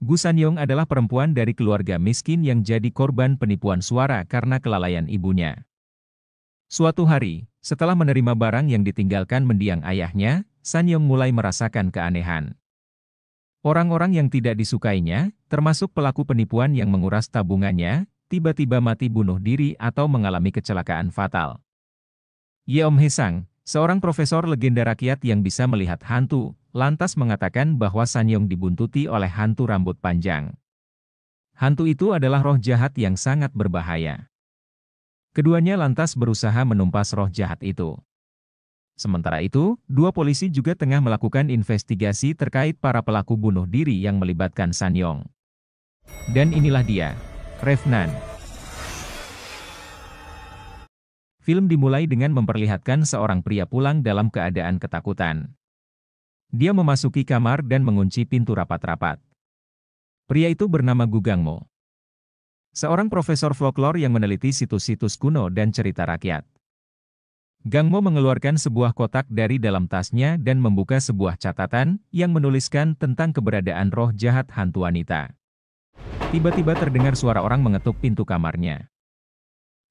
Gu Sanyong adalah perempuan dari keluarga miskin yang jadi korban penipuan suara karena kelalaian ibunya. Suatu hari, setelah menerima barang yang ditinggalkan mendiang ayahnya, Sanyong mulai merasakan keanehan. Orang-orang yang tidak disukainya, termasuk pelaku penipuan yang menguras tabungannya, tiba-tiba mati bunuh diri atau mengalami kecelakaan fatal. Yeom Hae-sang, seorang profesor legenda rakyat yang bisa melihat hantu, lantas mengatakan bahwa Sanyong dibuntuti oleh hantu rambut panjang. Hantu itu adalah roh jahat yang sangat berbahaya. Keduanya lantas berusaha menumpas roh jahat itu. Sementara itu, dua polisi juga tengah melakukan investigasi terkait para pelaku bunuh diri yang melibatkan Sanyong. Dan inilah dia, Revenant. Film dimulai dengan memperlihatkan seorang pria pulang dalam keadaan ketakutan. Dia memasuki kamar dan mengunci pintu rapat-rapat. Pria itu bernama Gu Gangmo, seorang profesor folklore yang meneliti situs-situs kuno dan cerita rakyat. Gangmo mengeluarkan sebuah kotak dari dalam tasnya dan membuka sebuah catatan yang menuliskan tentang keberadaan roh jahat hantu wanita. Tiba-tiba terdengar suara orang mengetuk pintu kamarnya.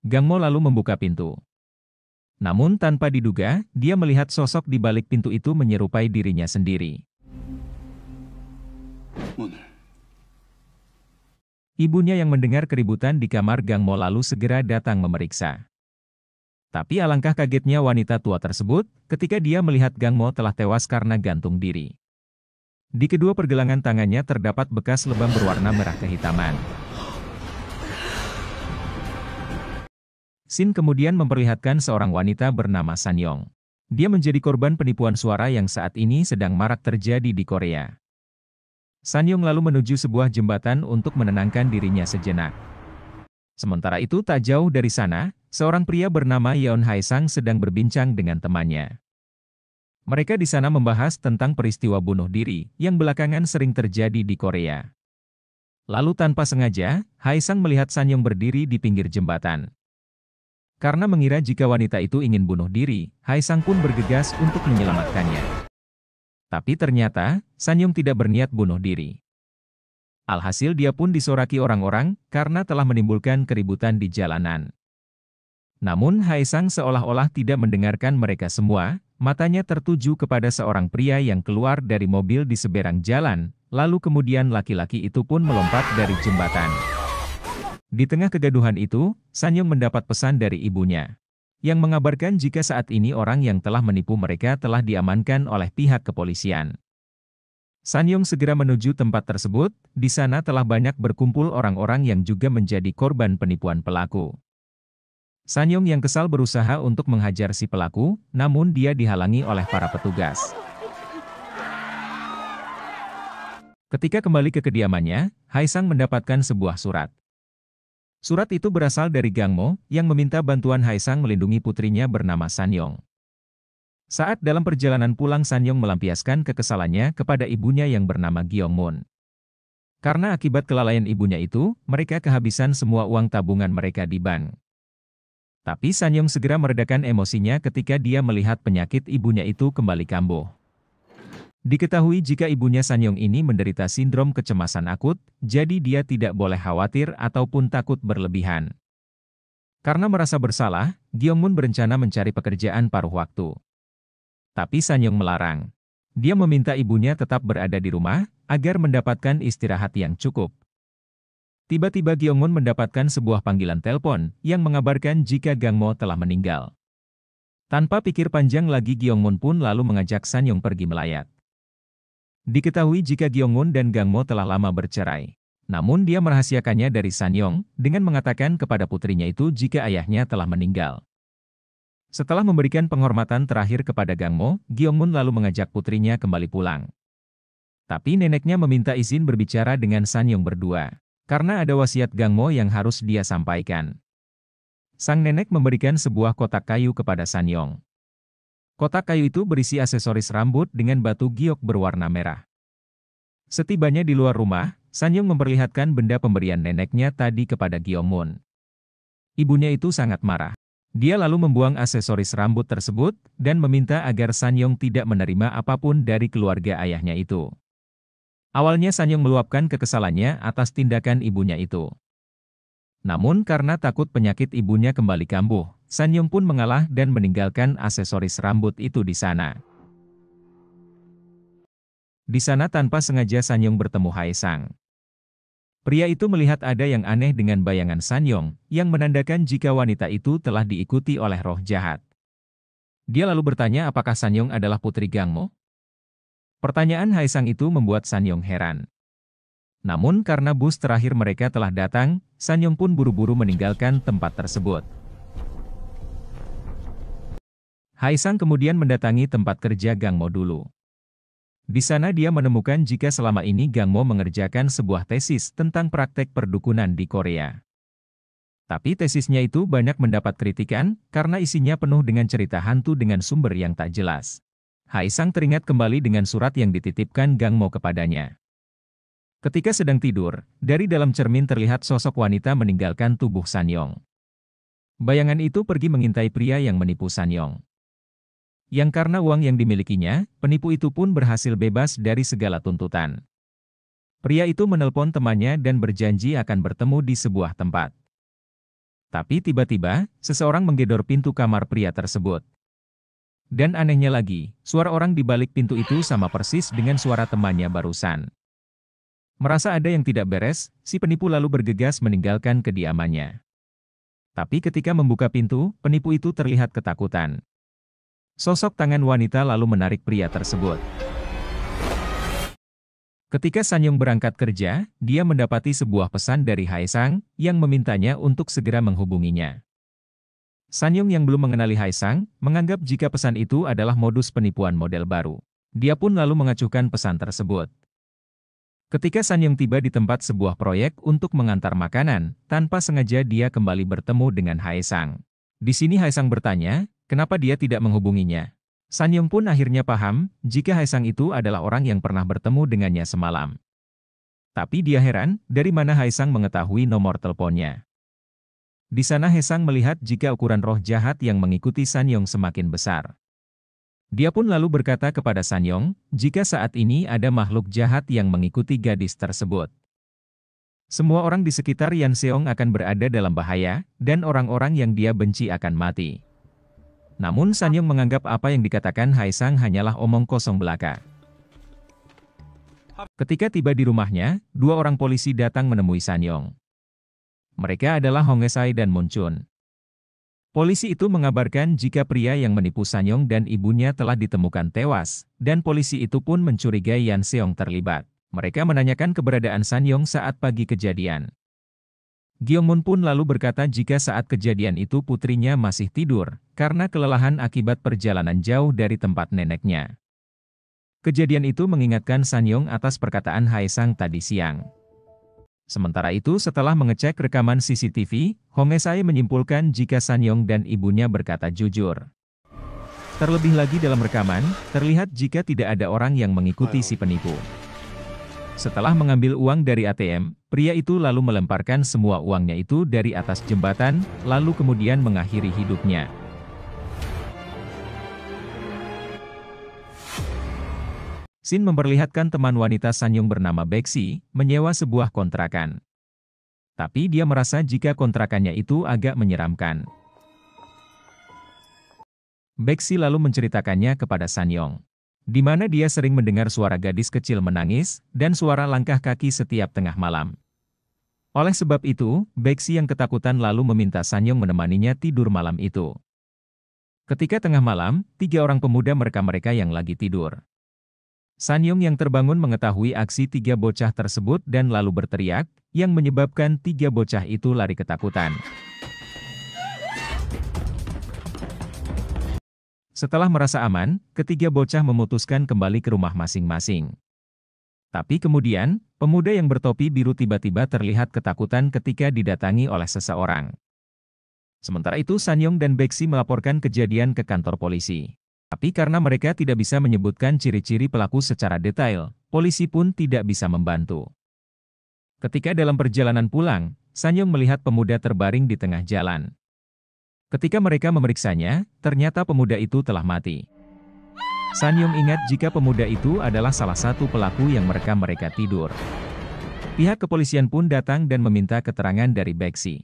Gangmo lalu membuka pintu. Namun tanpa diduga, dia melihat sosok di balik pintu itu menyerupai dirinya sendiri. Ibunya yang mendengar keributan di kamar Gangmo lalu segera datang memeriksa. Tapi alangkah kagetnya wanita tua tersebut ketika dia melihat Gangmo telah tewas karena gantung diri. Di kedua pergelangan tangannya terdapat bekas lebam berwarna merah kehitaman. Scene kemudian memperlihatkan seorang wanita bernama Sanyong. Dia menjadi korban penipuan suara yang saat ini sedang marak terjadi di Korea. Sanyong lalu menuju sebuah jembatan untuk menenangkan dirinya sejenak. Sementara itu tak jauh dari sana, seorang pria bernama Yeon Hae-sang sedang berbincang dengan temannya. Mereka di sana membahas tentang peristiwa bunuh diri yang belakangan sering terjadi di Korea. Lalu tanpa sengaja, Hae-sang melihat Sanyong berdiri di pinggir jembatan. Karena mengira jika wanita itu ingin bunuh diri, Hae-sang pun bergegas untuk menyelamatkannya. Tapi ternyata, Sanyong tidak berniat bunuh diri. Alhasil dia pun disoraki orang-orang karena telah menimbulkan keributan di jalanan. Namun Hae-sang seolah-olah tidak mendengarkan mereka semua, matanya tertuju kepada seorang pria yang keluar dari mobil di seberang jalan, lalu kemudian laki-laki itu pun melompat dari jembatan. Di tengah kegaduhan itu, Sanyong mendapat pesan dari ibunya, yang mengabarkan jika saat ini orang yang telah menipu mereka telah diamankan oleh pihak kepolisian. Sanyong segera menuju tempat tersebut, di sana telah banyak berkumpul orang-orang yang juga menjadi korban penipuan pelaku. Sanyong yang kesal berusaha untuk menghajar si pelaku, namun dia dihalangi oleh para petugas. Ketika kembali ke kediamannya, Hae-sang mendapatkan sebuah surat. Surat itu berasal dari Gangmo, yang meminta bantuan Hae-sang melindungi putrinya bernama Sanyong. Saat dalam perjalanan pulang Sanyong melampiaskan kekesalannya kepada ibunya yang bernama Gyeongmun. Karena akibat kelalaian ibunya itu, mereka kehabisan semua uang tabungan mereka di bank. Tapi Sanyong segera meredakan emosinya ketika dia melihat penyakit ibunya itu kembali kambuh. Diketahui jika ibunya Sanyong ini menderita sindrom kecemasan akut, jadi dia tidak boleh khawatir ataupun takut berlebihan. Karena merasa bersalah, Gyeongmun berencana mencari pekerjaan paruh waktu. Tapi Sanyong melarang. Dia meminta ibunya tetap berada di rumah, agar mendapatkan istirahat yang cukup. Tiba-tiba Gyeongmun mendapatkan sebuah panggilan telepon, yang mengabarkan jika Gangmo telah meninggal. Tanpa pikir panjang lagi Gyeongmun pun lalu mengajak Sanyong pergi melayat. Diketahui jika Gyeongmun dan Gangmo telah lama bercerai. Namun dia merahasiakannya dari Sanyong, dengan mengatakan kepada putrinya itu jika ayahnya telah meninggal. Setelah memberikan penghormatan terakhir kepada Gangmo, Gyeongmun lalu mengajak putrinya kembali pulang. Tapi neneknya meminta izin berbicara dengan Sanyong berdua, karena ada wasiat Gangmo yang harus dia sampaikan. Sang nenek memberikan sebuah kotak kayu kepada Sanyong. Kotak kayu itu berisi aksesoris rambut dengan batu giok berwarna merah. Setibanya di luar rumah, Sanyong memperlihatkan benda pemberian neneknya tadi kepada Gyeongmun. Ibunya itu sangat marah. Dia lalu membuang aksesoris rambut tersebut dan meminta agar Sanyong tidak menerima apapun dari keluarga ayahnya itu. Awalnya Sanyong meluapkan kekesalannya atas tindakan ibunya itu. Namun karena takut penyakit ibunya kembali kambuh, Sanyong pun mengalah dan meninggalkan aksesoris rambut itu di sana. Di sana tanpa sengaja Sanyong bertemu Haesang. Pria itu melihat ada yang aneh dengan bayangan Sanyong, yang menandakan jika wanita itu telah diikuti oleh roh jahat. Dia lalu bertanya apakah Sanyong adalah putri Gangmo? Pertanyaan Haesang itu membuat Sanyong heran. Namun karena bus terakhir mereka telah datang, Sanyong pun buru-buru meninggalkan tempat tersebut. Haesang kemudian mendatangi tempat kerja Gangmo dulu. Di sana dia menemukan jika selama ini Gangmo mengerjakan sebuah tesis tentang praktek perdukunan di Korea. Tapi tesisnya itu banyak mendapat kritikan, karena isinya penuh dengan cerita hantu dengan sumber yang tak jelas. Haesang teringat kembali dengan surat yang dititipkan Gangmo kepadanya. Ketika sedang tidur, dari dalam cermin terlihat sosok wanita meninggalkan tubuh Sanyong. Bayangan itu pergi mengintai pria yang menipu Sanyong. Yang karena uang yang dimilikinya, penipu itu pun berhasil bebas dari segala tuntutan. Pria itu menelpon temannya dan berjanji akan bertemu di sebuah tempat. Tapi tiba-tiba, seseorang menggedor pintu kamar pria tersebut. Dan anehnya lagi, suara orang di balik pintu itu sama persis dengan suara temannya barusan. Merasa ada yang tidak beres, si penipu lalu bergegas meninggalkan kediamannya. Tapi ketika membuka pintu, penipu itu terlihat ketakutan. Sosok tangan wanita lalu menarik pria tersebut. Ketika Sanyong berangkat kerja, dia mendapati sebuah pesan dari Haesang yang memintanya untuk segera menghubunginya. Sanyong yang belum mengenali Haesang, menganggap jika pesan itu adalah modus penipuan model baru. Dia pun lalu mengacuhkan pesan tersebut. Ketika Sanyong tiba di tempat sebuah proyek untuk mengantar makanan, tanpa sengaja dia kembali bertemu dengan Haesang. Di sini Haesang bertanya, kenapa dia tidak menghubunginya. Sanyong pun akhirnya paham, jika Haesang itu adalah orang yang pernah bertemu dengannya semalam. Tapi dia heran, dari mana Haesang mengetahui nomor teleponnya. Di sana Haesang melihat jika ukuran roh jahat yang mengikuti Sanyong semakin besar. Dia pun lalu berkata kepada Sanyong, jika saat ini ada makhluk jahat yang mengikuti gadis tersebut. Semua orang di sekitar Yan Seong akan berada dalam bahaya, dan orang-orang yang dia benci akan mati. Namun Sanyong menganggap apa yang dikatakan Haesang hanyalah omong kosong belaka. Ketika tiba di rumahnya, dua orang polisi datang menemui Sanyong. Mereka adalah Hongesai dan Munchun. Polisi itu mengabarkan jika pria yang menipu Sanyong dan ibunya telah ditemukan tewas, dan polisi itu pun mencurigai Yan Seong terlibat. Mereka menanyakan keberadaan Sanyong saat pagi kejadian. Gyeongmun pun lalu berkata jika saat kejadian itu putrinya masih tidur, karena kelelahan akibat perjalanan jauh dari tempat neneknya. Kejadian itu mengingatkan Sanyong atas perkataan Haesang tadi siang. Sementara itu setelah mengecek rekaman CCTV, Hongesai menyimpulkan jika Sanyong dan ibunya berkata jujur. Terlebih lagi dalam rekaman, terlihat jika tidak ada orang yang mengikuti si penipu. Setelah mengambil uang dari ATM, pria itu lalu melemparkan semua uangnya itu dari atas jembatan, lalu kemudian mengakhiri hidupnya. Scene memperlihatkan teman wanita Sanyong bernama Beksi, menyewa sebuah kontrakan. Tapi dia merasa jika kontrakannya itu agak menyeramkan. Beksi lalu menceritakannya kepada Sanyong, di mana dia sering mendengar suara gadis kecil menangis, dan suara langkah kaki setiap tengah malam. Oleh sebab itu, Beksi yang ketakutan lalu meminta Sanyong menemaninya tidur malam itu. Ketika tengah malam, 3 orang pemuda merekam mereka yang lagi tidur. Sanyong yang terbangun mengetahui aksi 3 bocah tersebut dan lalu berteriak, yang menyebabkan 3 bocah itu lari ketakutan. Setelah merasa aman, ketiga bocah memutuskan kembali ke rumah masing-masing. Tapi kemudian, pemuda yang bertopi biru tiba-tiba terlihat ketakutan ketika didatangi oleh seseorang. Sementara itu Sanyong dan Beksi melaporkan kejadian ke kantor polisi. Tapi karena mereka tidak bisa menyebutkan ciri-ciri pelaku secara detail, polisi pun tidak bisa membantu. Ketika dalam perjalanan pulang, Sanyong melihat pemuda terbaring di tengah jalan. Ketika mereka memeriksanya, ternyata pemuda itu telah mati. Sanyong ingat jika pemuda itu adalah salah satu pelaku yang merekam mereka tidur. Pihak kepolisian pun datang dan meminta keterangan dari Baekshi.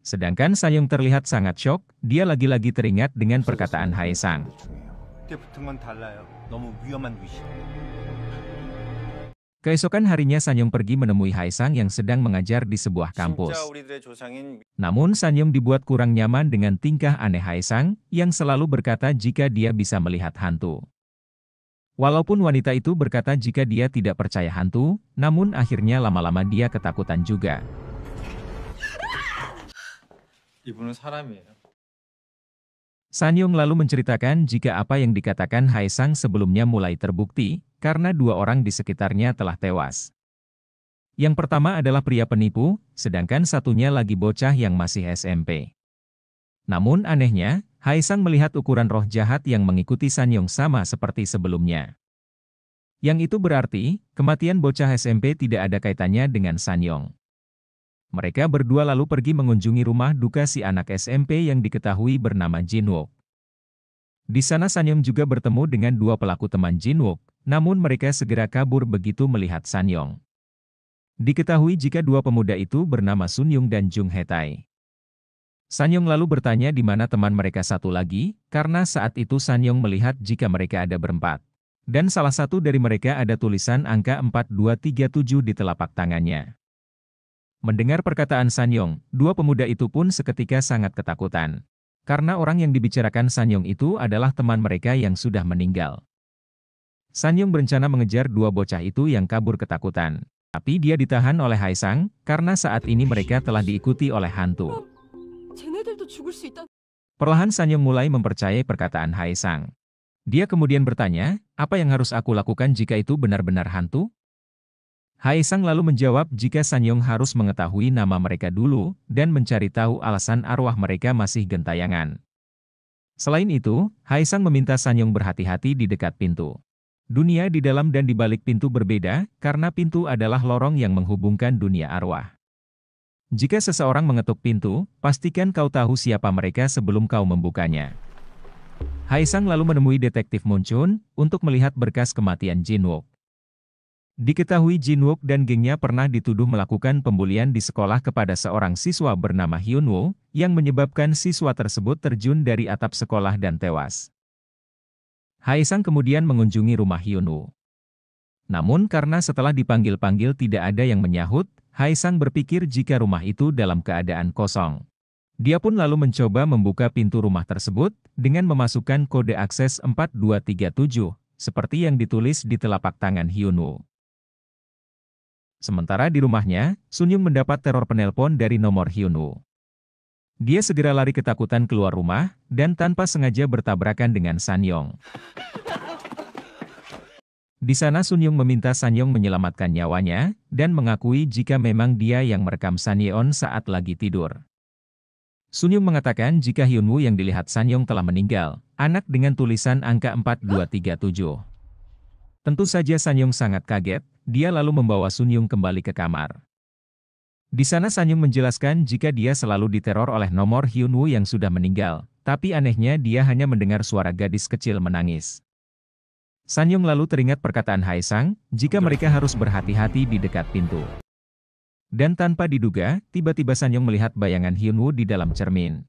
Sedangkan Sanyong terlihat sangat syok, dia lagi-lagi teringat dengan perkataan Haesang. Keesokan harinya Sanyong pergi menemui Haesang yang sedang mengajar di sebuah kampus. Namun Sanyong dibuat kurang nyaman dengan tingkah aneh Haesang, yang selalu berkata jika dia bisa melihat hantu. Walaupun wanita itu berkata jika dia tidak percaya hantu, namun akhirnya lama-lama dia ketakutan juga. Sanyong lalu menceritakan jika apa yang dikatakan Haesang sebelumnya mulai terbukti, karena dua orang di sekitarnya telah tewas. Yang pertama adalah pria penipu, sedangkan satunya lagi bocah yang masih SMP. Namun anehnya, Haesang melihat ukuran roh jahat yang mengikuti Sanyong sama seperti sebelumnya. Yang itu berarti, kematian bocah SMP tidak ada kaitannya dengan Sanyong. Mereka berdua lalu pergi mengunjungi rumah duka si anak SMP yang diketahui bernama Jinwook. Di sana Sanyong juga bertemu dengan dua pelaku teman Jinwook, namun mereka segera kabur begitu melihat Sanyong. Diketahui jika dua pemuda itu bernama Sunyung dan Jung Haetae. Sanyong lalu bertanya di mana teman mereka satu lagi, karena saat itu Sanyong melihat jika mereka ada berempat. Dan salah satu dari mereka ada tulisan angka 4237 di telapak tangannya. Mendengar perkataan Sanyong, dua pemuda itu pun seketika sangat ketakutan. Karena orang yang dibicarakan Sanyong itu adalah teman mereka yang sudah meninggal. Sanyong berencana mengejar dua bocah itu yang kabur ketakutan. Tapi dia ditahan oleh Haesang, karena saat ini mereka telah diikuti oleh hantu. Perlahan Sanyong mulai mempercayai perkataan Haesang. Dia kemudian bertanya, apa yang harus aku lakukan jika itu benar-benar hantu? Haesang lalu menjawab jika Sanyong harus mengetahui nama mereka dulu, dan mencari tahu alasan arwah mereka masih gentayangan. Selain itu, Haesang meminta Sanyong berhati-hati di dekat pintu. Dunia di dalam dan di balik pintu berbeda, karena pintu adalah lorong yang menghubungkan dunia arwah. Jika seseorang mengetuk pintu, pastikan kau tahu siapa mereka sebelum kau membukanya. Haesang lalu menemui detektif Moon Chun, untuk melihat berkas kematian Jinwook. Diketahui Jinwook dan gengnya pernah dituduh melakukan pembulian di sekolah kepada seorang siswa bernama Hyunwoo, yang menyebabkan siswa tersebut terjun dari atap sekolah dan tewas. Haesang kemudian mengunjungi rumah Hyunwoo. Namun karena setelah dipanggil-panggil tidak ada yang menyahut, Haesang berpikir jika rumah itu dalam keadaan kosong. Dia pun lalu mencoba membuka pintu rumah tersebut, dengan memasukkan kode akses 4237, seperti yang ditulis di telapak tangan Hyunwoo. Sementara di rumahnya, Sunyung mendapat teror penelpon dari nomor Hyunwoo. Dia segera lari ketakutan keluar rumah, dan tanpa sengaja bertabrakan dengan Sanyong. Di sana Sunyung meminta Sanyong menyelamatkan nyawanya, dan mengakui jika memang dia yang merekam Sanyeon saat lagi tidur. Sunyung mengatakan jika Hyunwoo yang dilihat Sanyong telah meninggal, anak dengan tulisan angka 4237. Tentu saja Sanyong sangat kaget, dia lalu membawa Sunyung kembali ke kamar. Di sana Sanyong menjelaskan jika dia selalu diteror oleh nomor Hyunwoo yang sudah meninggal, tapi anehnya dia hanya mendengar suara gadis kecil menangis. Sanyong lalu teringat perkataan Haesang, jika mereka harus berhati-hati di dekat pintu. Dan tanpa diduga, tiba-tiba Sanyong melihat bayangan Hyunwoo di dalam cermin.